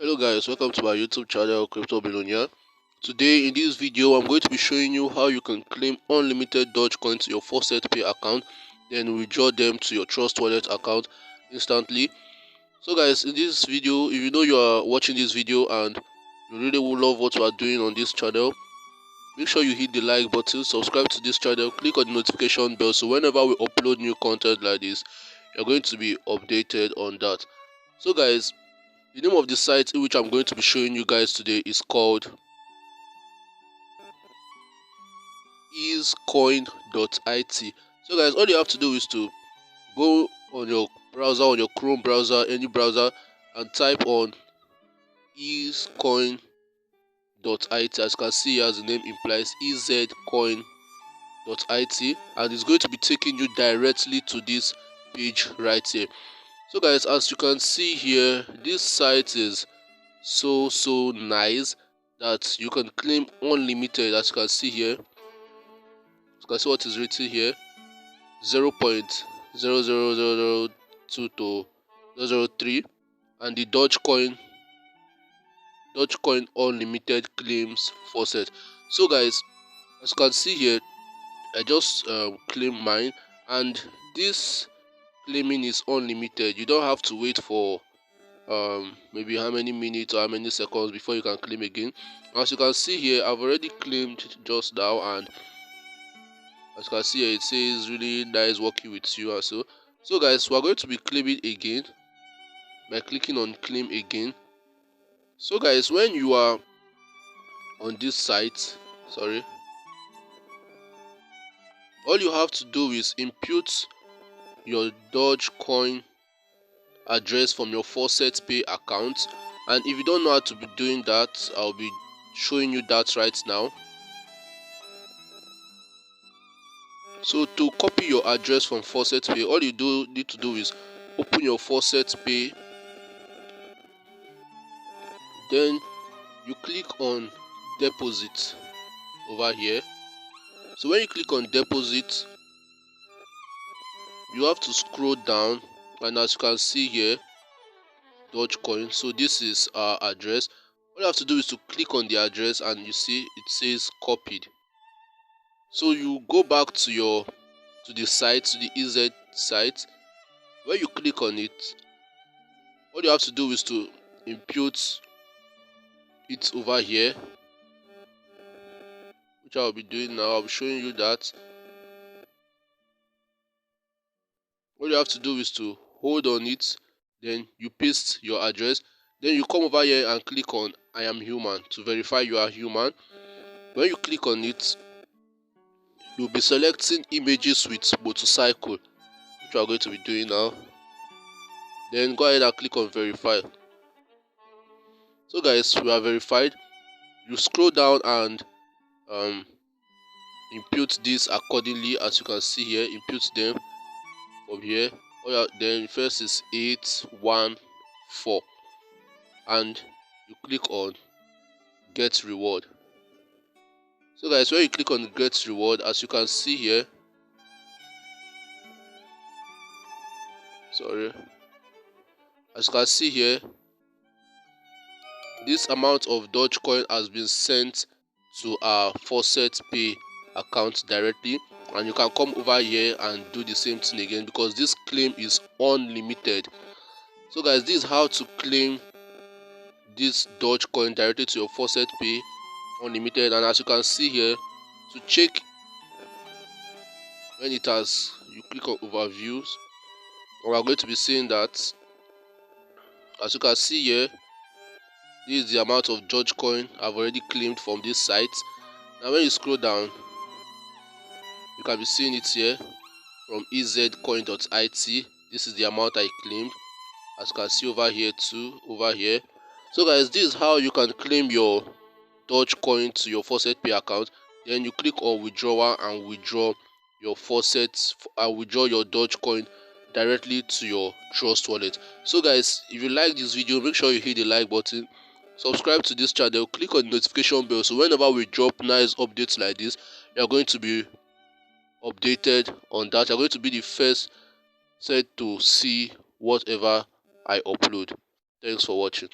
Hello guys, welcome to my YouTube channel Crypto Billionaire. Today in this video I'm going to be showing you how you can claim unlimited Dogecoin to your Faucet Pay account, then withdraw them to your Trustwallet account instantly. So guys, in this video, if you know you are watching this video and you really will love what we are doing on this channel, make sure you hit the like button, subscribe to this channel, click on the notification bell so whenever we upload new content like this, you're going to be updated on that. So guys, the name of the site in which I'm going to be showing you guys today is called easecoin.it. So guys, all you have to do is to go on your browser, on your Chrome browser, any browser, and type on easecoin.it. As you can see, as the name implies, easecoin.it, and it's going to be taking you directly to this page right here. So guys, as you can see here, this site is so nice that you can claim unlimited. As you can see here, you can see what is written here, 0.00002 to 003, and the Dogecoin unlimited claims faucet. So guys, as you can see here, I just claimed mine, and this claiming is unlimited. You don't have to wait for maybe how many minutes or how many seconds before you can claim again. As you can see here, I've already claimed just now, and as you can see here, it says really nice working with you. And so guys, we're going to be claiming again by clicking on claim again. So guys, when you are on this site, all you have to do is input your Dogecoin address from your Faucet Pay account, and if you don't know how to be doing that, I'll be showing you that right now. So to copy your address from Faucet Pay, all you need to do is open your Faucet Pay, then you click on deposit over here. So when you click on deposit, you have to scroll down, and as you can see here, Dogecoin. So this is our address. All you have to do is to click on the address, and you see it says copied. So you go back to the site, to the EZ site. When you click on it, all you have to do is to input it over here, which I'll be doing now. I'll be showing you that. All you have to do is to hold on it, then you paste your address, then you come over here and click on I am human to verify you are human. When you click on it, you'll be selecting images with motorcycle, which we are going to be doing now. Then go ahead and click on verify. So guys, we are verified. You scroll down and input this accordingly. As you can see here, input them from here. Then first is 814, and you click on get reward. So guys, when you click on get reward, as you can see here, as you can see here, this amount of Dogecoin has been sent to our Faucet Pay account directly, and you can come over here and do the same thing again because this claim is unlimited. So guys, this is how to claim this Dogecoin directly to your Faucet Pay unlimited. And as you can see here, to check when it has, you click on overviews, and we're going to be seeing that, as you can see here, this is the amount of Dogecoin I've already claimed from this site. Now when you scroll down, you can be seeing it here from easecoin.it. This is the amount I claimed, as you can see over here too, over here. So guys, this is how you can claim your Dogecoin to your Faucet Pay account. Then you click on withdrawal and withdraw your faucets and withdraw your Dogecoin directly to your Trust Wallet. So guys, if you like this video, make sure you hit the like button, subscribe to this channel, click on the notification bell so whenever we drop nice updates like this, you're going to be updated on that. You're going to be the first set to see whatever I upload. Thanks for watching.